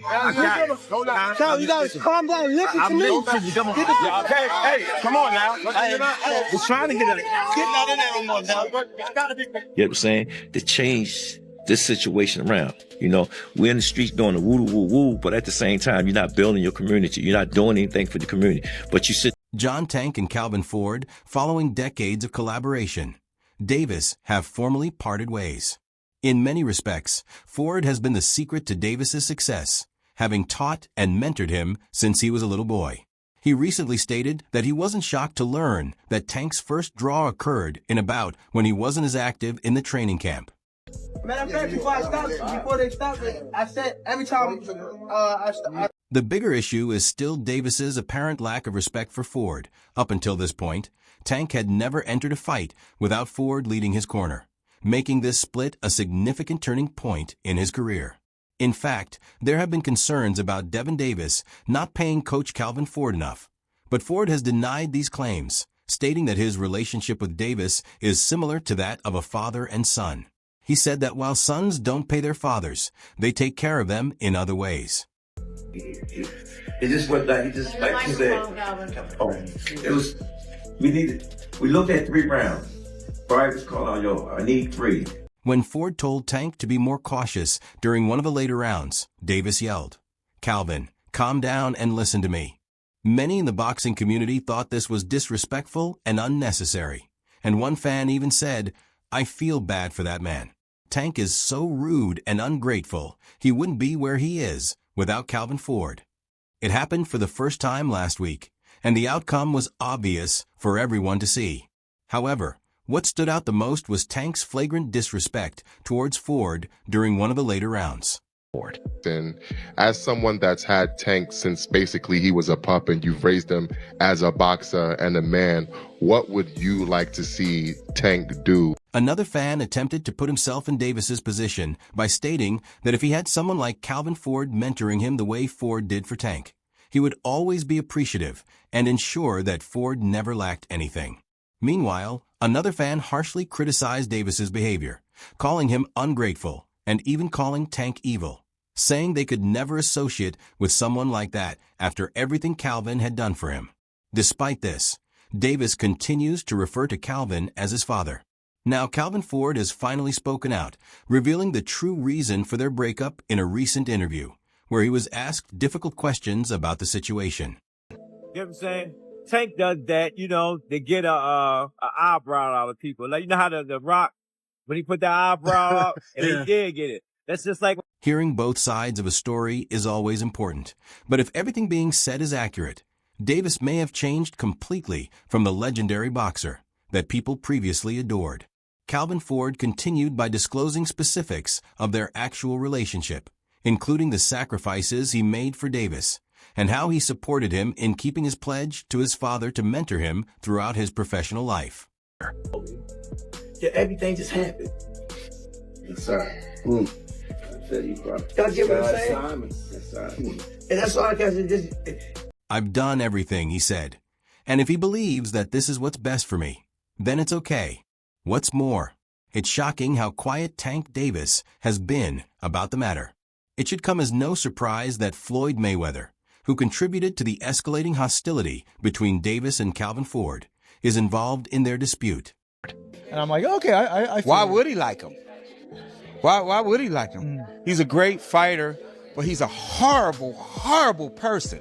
Cal, you gotta calm down. Listen to me. Come on. Yeah, okay. Hey, come on now. We're trying to get out in there no more now. You know what I'm saying? To change this situation around. You know, we're in the streets doing the woo-woo-woo, but at the same time, you're not building your community. You're not doing anything for the community. But you sit. John Tank and Calvin Ford, following decades of collaboration, Davis have formally parted ways. In many respects, Ford has been the secret to Davis's success, having taught and mentored him since he was a little boy. He recently stated that he wasn't shocked to learn that Tank's first draw occurred in a bout when he wasn't as active in the training camp. Matter of fact, before they stopped it, I said every time The bigger issue is still Davis's apparent lack of respect for Ford. Up until this point, Tank had never entered a fight without Ford leading his corner, making this split a significant turning point in his career. In fact, there have been concerns about Devin Davis not paying Coach Calvin Ford enough, but Ford has denied these claims, stating that his relationship with Davis is similar to that of a father and son. He said that while sons don't pay their fathers, they take care of them in other ways. It just went like, like you said, we looked at 3 rounds. Brian was calling on I need 3. When Ford told Tank to be more cautious during one of the later rounds, Davis yelled, "Calvin, calm down and listen to me." Many in the boxing community thought this was disrespectful and unnecessary, and one fan even said, "I feel bad for that man. Tank is so rude and ungrateful, he wouldn't be where he is without Calvin Ford." It happened for the first time last week, and the outcome was obvious for everyone to see. However, what stood out the most was Tank's flagrant disrespect towards Ford during one of the later rounds. And as someone that's had Tank since basically he was a pup and you've raised him as a boxer and a man, what would you like to see Tank do? Another fan attempted to put himself in Davis's position by stating that if he had someone like Calvin Ford mentoring him the way Ford did for Tank, he would always be appreciative and ensure that Ford never lacked anything. Meanwhile, another fan harshly criticized Davis's behavior, calling him ungrateful and even calling Tank evil, saying they could never associate with someone like that after everything Calvin had done for him. Despite this, Davis continues to refer to Calvin as his father. Now, Calvin Ford has finally spoken out, revealing the true reason for their breakup in a recent interview, where he was asked difficult questions about the situation. You know what I'm saying? Tank does that, you know, to get a eyebrow out of people. Like, you know how the Rock, when he put the eyebrow up, and they did get it. That's just like... Hearing both sides of a story is always important, but if everything being said is accurate, Davis may have changed completely from the legendary boxer that people previously adored. Calvin Ford continued by disclosing specifics of their actual relationship, including the sacrifices he made for Davis, and how he supported him in keeping his pledge to his father to mentor him throughout his professional life. Yeah, everything just happened. Yes, sir. I tell you, bro. y'all get what I'm saying? Yes, sir. And that's all I got to just. "I've done everything," he said, "and if he believes that this is what's best for me, then it's okay. What's more, it's shocking how quiet Tank Davis has been about the matter. It should come as no surprise that Floyd Mayweather, who contributed to the escalating hostility between Davis and Calvin Ford, is involved in their dispute." And I'm like, okay, I Why would he like him? Why would he like him? He's a great fighter, but he's a horrible, horrible person.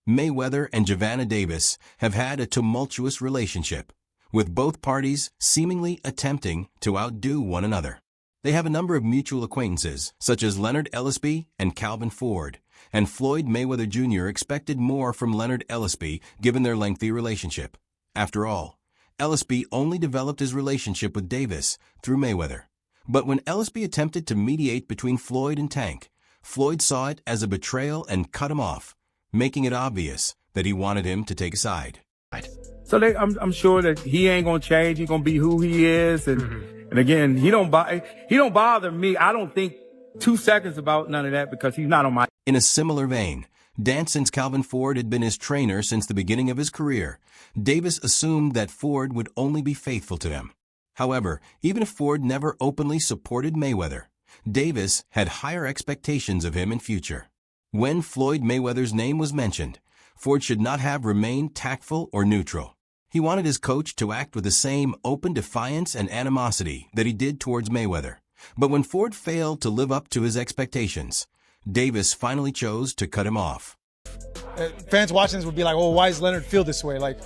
Mayweather and Gervonta Davis have had a tumultuous relationship, with both parties seemingly attempting to outdo one another. They have a number of mutual acquaintances, such as Leonard Ellisby and Calvin Ford, and Floyd Mayweather Jr. expected more from Leonard Ellisby given their lengthy relationship. After all, Ellisby only developed his relationship with Davis through Mayweather. But when Ellisby attempted to mediate between Floyd and Tank, Floyd saw it as a betrayal and cut him off, making it obvious that he wanted him to take a side. So I'm sure that he ain't gonna change. He's gonna be who he is, and again, he don't bother me. I don't think 2 seconds about none of that because he's not on my. In a similar vein, since Calvin Ford had been his trainer since the beginning of his career, Davis assumed that Ford would only be faithful to him. However, even if Ford never openly supported Mayweather, Davis had higher expectations of him in future. When Floyd Mayweather's name was mentioned, Ford should not have remained tactful or neutral. He wanted his coach to act with the same open defiance and animosity that he did towards Mayweather. But when Ford failed to live up to his expectations, Davis finally chose to cut him off. Fans watching this would be like, "Oh, why does Leonard feel this way?" Like,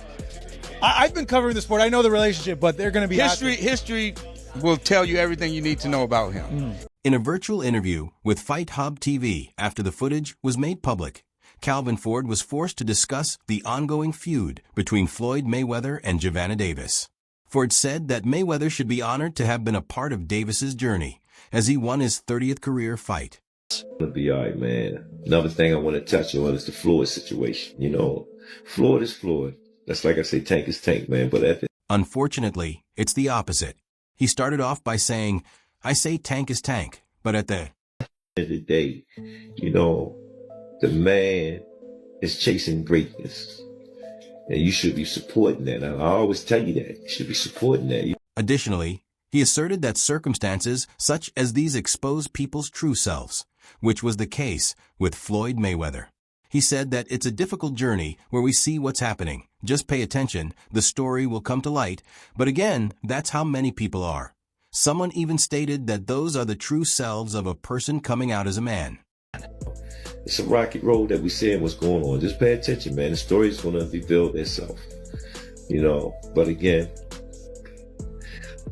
I've been covering the sport. I know the relationship, but they're going to be History will tell you everything you need to know about him. In a virtual interview with Fight Hub TV after the footage was made public, Calvin Ford was forced to discuss the ongoing feud between Floyd Mayweather and Gervonta Davis. Ford said that Mayweather should be honored to have been a part of Davis's journey as he won his 30th career fight. It'll be all right, man. Another thing I want to touch on is the Floyd situation. You know, Floyd is Floyd. That's like I say, Tank is Tank, man. But Unfortunately, it's the opposite. He started off by saying, "I say Tank is Tank," but at the end of the day, you know, the man is chasing greatness. And you should be supporting that. I always tell you that. You should be supporting that. Additionally, he asserted that circumstances such as these expose people's true selves, which was the case with Floyd Mayweather. He said that it's a difficult journey where we see what's happening. Just pay attention, the story will come to light. But again, that's how many people are. Someone even stated that those are the true selves of a person coming out as a man. It's a rocky road that we seeing what's going on. Just pay attention, man. The story's going to reveal itself. You know, but again,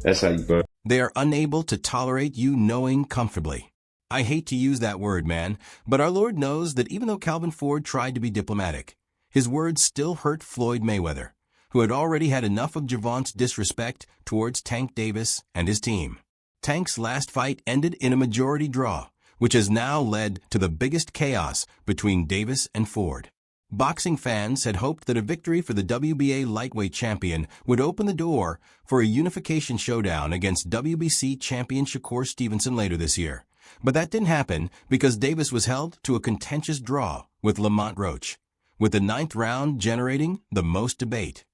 that's how you burn. They are unable to tolerate you knowing comfortably. I hate to use that word, man, but our Lord knows that even though Calvin Ford tried to be diplomatic, his words still hurt Floyd Mayweather, who had already had enough of Gervonta's disrespect towards Tank Davis and his team. Tank's last fight ended in a majority draw, which has now led to the biggest chaos between Davis and Ford. Boxing fans had hoped that a victory for the WBA lightweight champion would open the door for a unification showdown against WBC champion Shakur Stevenson later this year. But that didn't happen because Davis was held to a contentious draw with Lamont Roach, with the 9th round generating the most debate.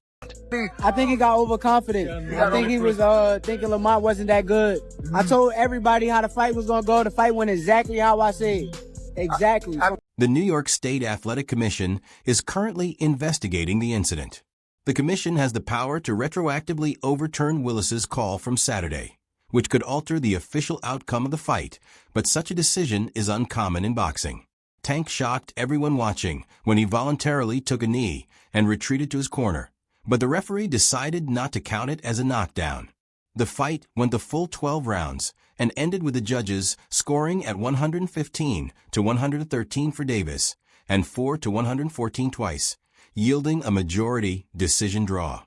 I think he got overconfident. I think he was thinking Lamont wasn't that good. I told everybody how the fight was going to go. The fight went exactly how I said. Exactly. The New York State Athletic Commission is currently investigating the incident. The commission has the power to retroactively overturn Willis's call from Saturday, which could alter the official outcome of the fight, but such a decision is uncommon in boxing. Tank shocked everyone watching when he voluntarily took a knee and retreated to his corner, but the referee decided not to count it as a knockdown. The fight went the full 12 rounds and ended with the judges scoring at 115 to 113 for Davis and 4 to 114 twice, yielding a majority decision draw.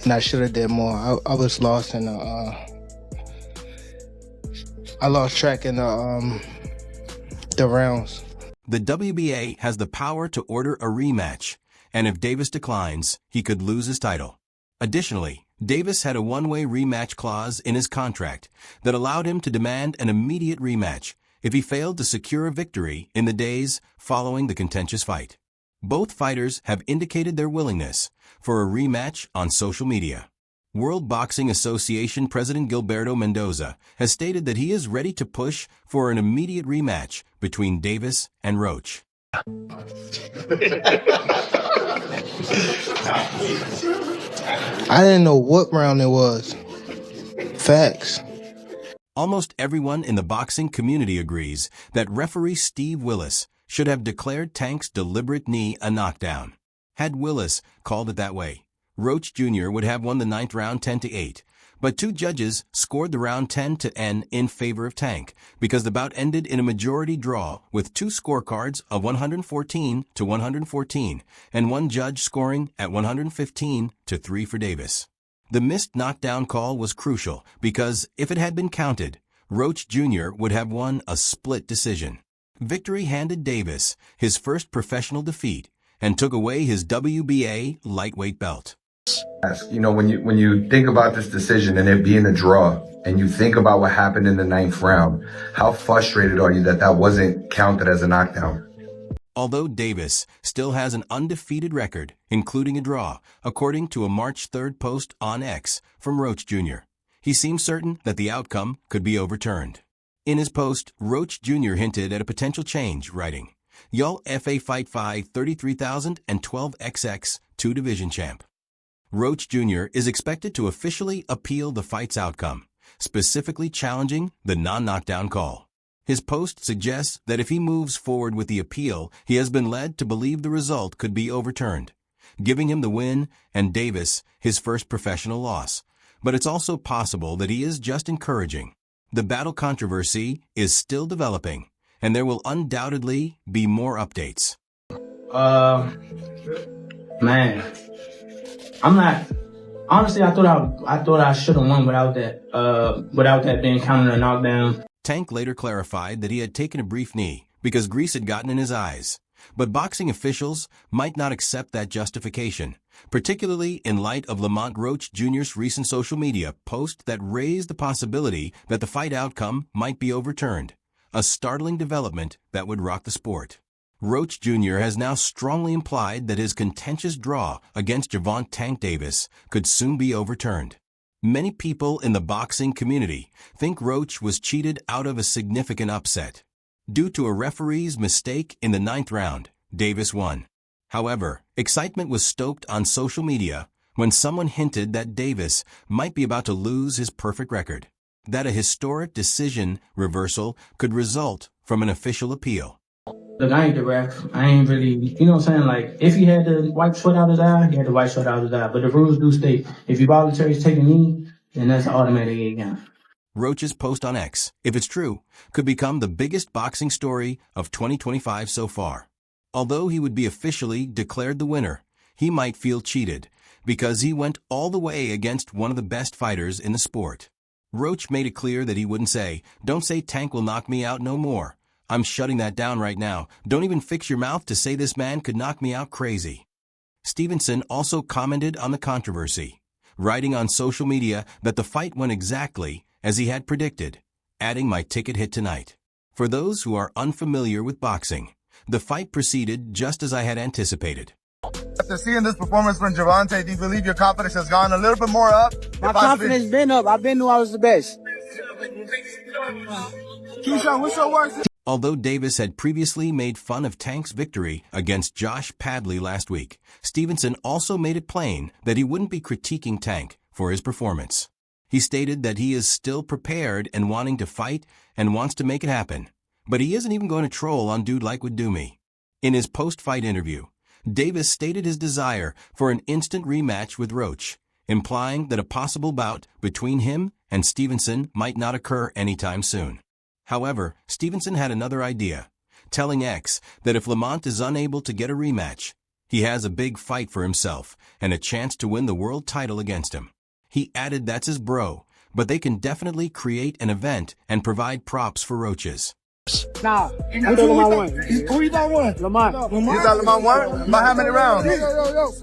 And I should have did more. I was lost in I lost track in the rounds. The WBA has the power to order a rematch, and if Davis declines, he could lose his title. Additionally, Davis had a one-way rematch clause in his contract that allowed him to demand an immediate rematch if he failed to secure a victory in the days following the contentious fight. Both fighters have indicated their willingness for a rematch on social media. World Boxing Association President Gilberto Mendoza has stated that he is ready to push for an immediate rematch between Davis and Roach. I didn't know what round it was. Facts. Almost everyone in the boxing community agrees that referee Steve Willis should have declared Tank's deliberate knee a knockdown. Had Willis called it that way, Roach Jr. would have won the 9th round 10-8, but 2 judges scored the round 10-N in favor of Tank because the bout ended in a majority draw with 2 scorecards of 114 to 114 and 1 judge scoring at 115 to 3 for Davis. The missed knockdown call was crucial because if it had been counted, Roach Jr. would have won a split decision. Victory handed Davis his first professional defeat and took away his WBA lightweight belt. You know, when you think about this decision and it being a draw, and you think about what happened in the 9th round, how frustrated are you that that wasn't counted as a knockdown? Although Davis still has an undefeated record, including a draw, according to a March 3rd post on X from Roach Jr., he seems certain that the outcome could be overturned. In his post, Roach Jr. hinted at a potential change, writing, "Y'all FA fight 33,000 and 12XX 2-division champ." Roach Jr. is expected to officially appeal the fight's outcome, specifically challenging the non-knockdown call. His post suggests that if he moves forward with the appeal, he has been led to believe the result could be overturned, giving him the win and Davis his first professional loss. But it's also possible that he is just encouraging. The battle controversy is still developing, and there will undoubtedly be more updates. Man, I'm not. Honestly, I thought I should have won without that being counted a knockdown. Tank later clarified that he had taken a brief knee because grease had gotten in his eyes. But boxing officials might not accept that justification, particularly in light of Lamont Roach Jr.'s recent social media post that raised the possibility that the fight outcome might be overturned, a startling development that would rock the sport. Roach Jr. has now strongly implied that his contentious draw against Gervonta "Tank" Davis could soon be overturned. Many people in the boxing community think Roach was cheated out of a significant upset. Due to a referee's mistake in the 9th round, Davis won. However, excitement was stoked on social media when someone hinted that Davis might be about to lose his perfect record, that a historic decision reversal could result from an official appeal. Look, I ain't the ref. I ain't really, you know what I'm saying? Like, if he had to wipe sweat out his eye, he had to wipe sweat out his eye. But the rules do state, if you voluntarily take a knee, then that's automatic again. Roach's post on X, if it's true, could become the biggest boxing story of 2025 so far. Although he would be officially declared the winner, he might feel cheated because he went all the way against one of the best fighters in the sport. Roach made it clear that he wouldn't say, "Don't say Tank will knock me out no more. I'm shutting that down right now. Don't even fix your mouth to say this man could knock me out crazy." Stevenson also commented on the controversy, writing on social media that the fight went exactly as he had predicted, adding, "My ticket hit tonight." For those who are unfamiliar with boxing, the fight proceeded just as I had anticipated. After seeing this performance from Gervonta, do you believe your confidence has gone a little bit more up? My confidence been up. I've been knew I was the best. Keyshawn, what's your worst? Although Davis had previously made fun of Tank's victory against Josh Padley last week, Stevenson also made it plain that he wouldn't be critiquing Tank for his performance. He stated that he is still prepared and wanting to fight and wants to make it happen, but he isn't even going to troll on Dude Like Would Do Me. In his post-fight interview, Davis stated his desire for an instant rematch with Roach, implying that a possible bout between him and Stevenson might not occur anytime soon. However, Stevenson had another idea, telling X that if Lamont is unable to get a rematch, he has a big fight for himself and a chance to win the world title against him. He added that's his bro, but they can definitely create an event and provide props for Roaches. Nah, who thought Lamont won? Who you thought won? Lamont. You thought Lamont won? By how many rounds?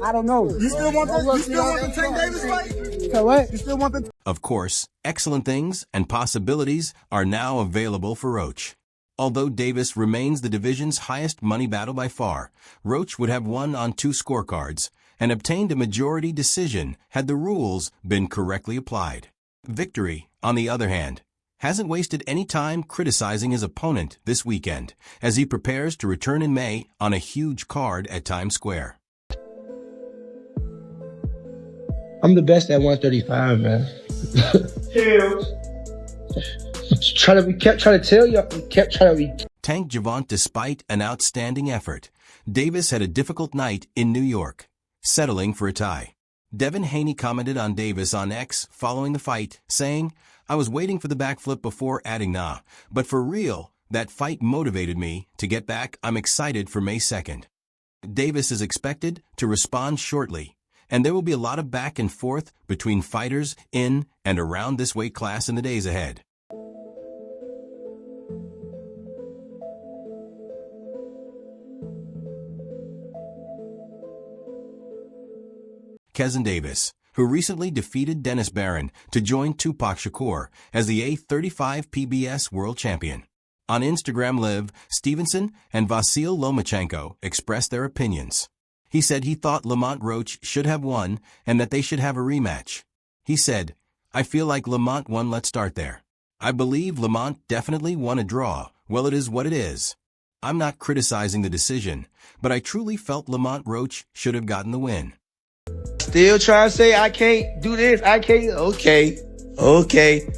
I don't know. You still want the Tank Davis fight? So what? You still want the... Of course, excellent things and possibilities are now available for Roach. Although Davis remains the division's highest money battle by far, Roach would have won on 2 scorecards and obtained a majority decision had the rules been correctly applied. Victory, on the other hand, hasn't wasted any time criticizing his opponent this weekend as he prepares to return in May on a huge card at Times Square. I'm the best at 135, man. kept trying to tell you. Tank Gervonta, despite an outstanding effort, Davis had a difficult night in New York, settling for a tie. Devin Haney commented on Davis on X following the fight, saying, "I was waiting for the backflip before adding nah, but for real, that fight motivated me to get back. I'm excited for May 2nd. Davis is expected to respond shortly, and there will be a lot of back and forth between fighters in and around this weight class in the days ahead. Kezin Davis, who recently defeated Dennis Barron to join Tupac Shakur as the A35 PBS World Champion. On Instagram Live, Stevenson and Vasyl Lomachenko expressed their opinions. He said he thought Lamont Roach should have won and that they should have a rematch. He said, "I feel like Lamont won, let's start there." I believe Lamont definitely won a draw. Well, it is what it is. I'm not criticizing the decision, but I truly felt Lamont Roach should have gotten the win. Still trying to say I can't do this. I can't. Okay.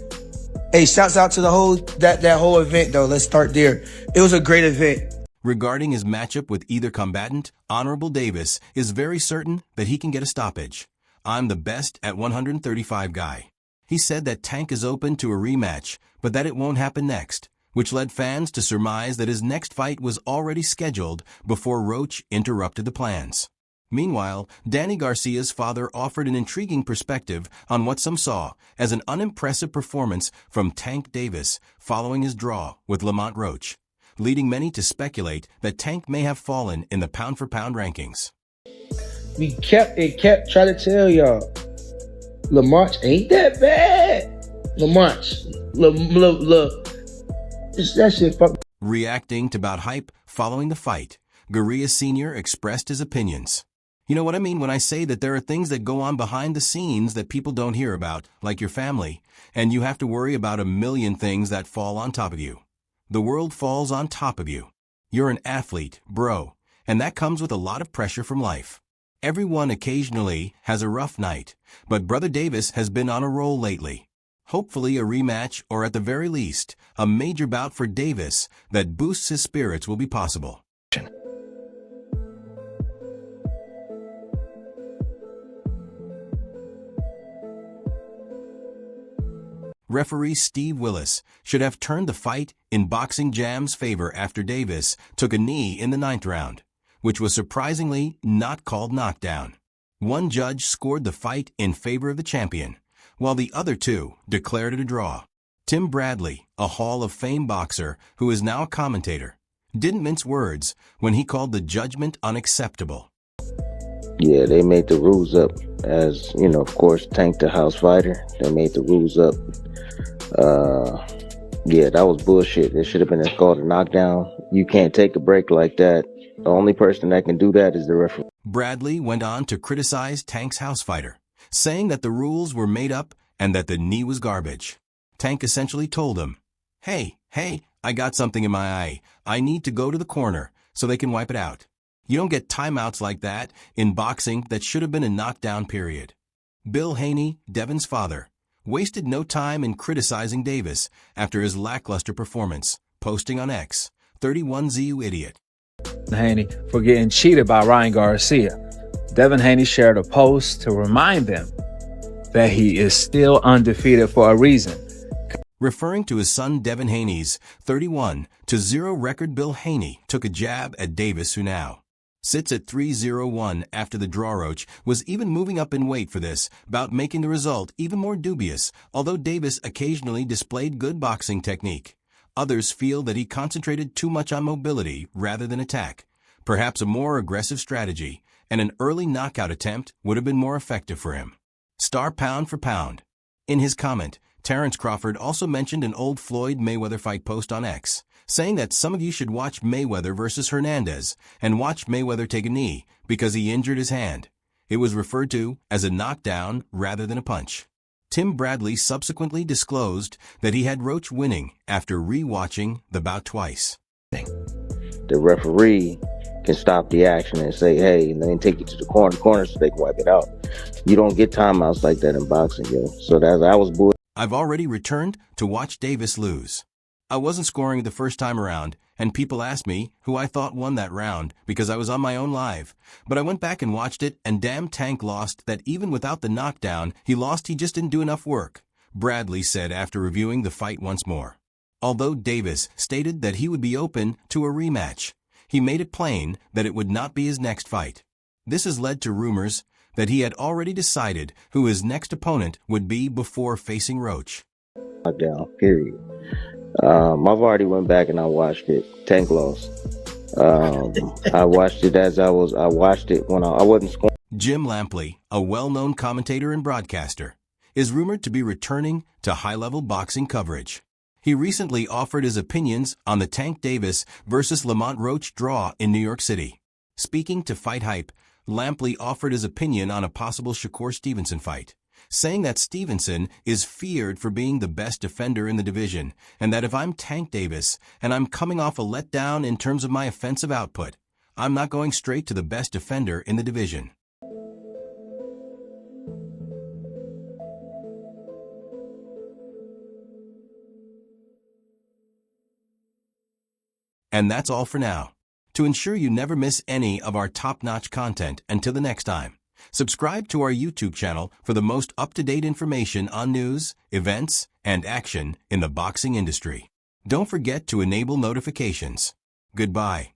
Hey, shouts out to the whole that whole event though. Let's start there. It was a great event. Regarding his matchup with either combatant, Honorable Davis is very certain that he can get a stoppage. I'm the best at 135 guy. He said that Tank is open to a rematch, but that it won't happen next, which led fans to surmise that his next fight was already scheduled before Roach interrupted the plans. Meanwhile, Danny Garcia's father offered an intriguing perspective on what some saw as an unimpressive performance from Tank Davis following his draw with Lamont Roach, leading many to speculate that Tank may have fallen in the pound-for-pound rankings. We kept trying to tell y'all, Lamont ain't that bad. Lamont, look, that shit fuck. Reacting to bout hype following the fight, Gurria Sr. expressed his opinions. You know what I mean when I say that there are things that go on behind the scenes that people don't hear about, like your family, and you have to worry about a million things that fall on top of you. The world falls on top of you. You're an athlete, bro, and that comes with a lot of pressure from life. Everyone occasionally has a rough night, but Brother Davis has been on a roll lately. Hopefully a rematch, or at the very least, a major bout for Davis that boosts his spirits will be possible. Referee Steve Willis should have turned the fight in Boxing Jam's favor after Davis took a knee in the 9th round, which was surprisingly not called knockdown. One judge scored the fight in favor of the champion, while the other two declared it a draw. Tim Bradley, a Hall of Fame boxer who is now a commentator, didn't mince words when he called the judgment unacceptable. Yeah, they made the rules up as, of course, Tank the house fighter. They made the rules up. Yeah, that was bullshit. It should have been called a knockdown. You can't take a break like that. The only person that can do that is the referee. Bradley went on to criticize Tank's house fighter, saying that the rules were made up and that the knee was garbage. Tank essentially told him, Hey, I got something in my eye. I need to go to the corner so they can wipe it out. You don't get timeouts like that in boxing. That should have been a knockdown period. Bill Haney, Devin's father, wasted no time in criticizing Davis after his lackluster performance, posting on X, 31Z you idiot. Haney for getting cheated by Ryan Garcia. Devin Haney shared a post to remind them that he is still undefeated for a reason. Referring to his son Devin Haney's 31-0 record, Bill Haney took a jab at Davis, who now sits at 3-0-1 after the draw. Roach was even moving up in weight for this bout, making the result even more dubious, although Davis occasionally displayed good boxing technique. Others feel that he concentrated too much on mobility rather than attack. Perhaps a more aggressive strategy and an early knockout attempt would have been more effective for him. Star pound for pound. In his comment, Terrence Crawford also mentioned an old Floyd Mayweather fight post on X, saying that some of you should watch Mayweather versus Hernandez and watch Mayweather take a knee because he injured his hand. It was referred to as a knockdown rather than a punch. Tim Bradley subsequently disclosed that he had Roach winning after re-watching the bout twice. The referee can stop the action and say, hey, let me take you to the corner so they can wipe it out. You don't get timeouts like that in boxing, yo. So that was bull. I've already returned to watch Davis lose. I wasn't scoring the first time around, and people asked me who I thought won that round because I was on my own live. But I went back and watched it, and damn, Tank lost that even without the knockdown. He just didn't do enough work, Bradley said after reviewing the fight once more. Although Davis stated that he would be open to a rematch, he made it plain that it would not be his next fight. This has led to rumors that he had already decided who his next opponent would be before facing Roach. Knockdown, period. I've already went back and I watched it. Tank lost. I watched it when I wasn't scoring. Jim Lampley, a well-known commentator and broadcaster, is rumored to be returning to high-level boxing coverage. He recently offered his opinions on the Tank Davis versus Lamont Roach draw in New York City. Speaking to Fight Hype, Lampley offered his opinion on a possible Shakur Stevenson fight, saying that Stevenson is feared for being the best defender in the division, and that if I'm Tank Davis and I'm coming off a letdown in terms of my offensive output, I'm not going straight to the best defender in the division. And that's all for now. To ensure you never miss any of our top-notch content until the next time, subscribe to our YouTube channel for the most up-to-date information on news, events, and action in the boxing industry. Don't forget to enable notifications. Goodbye.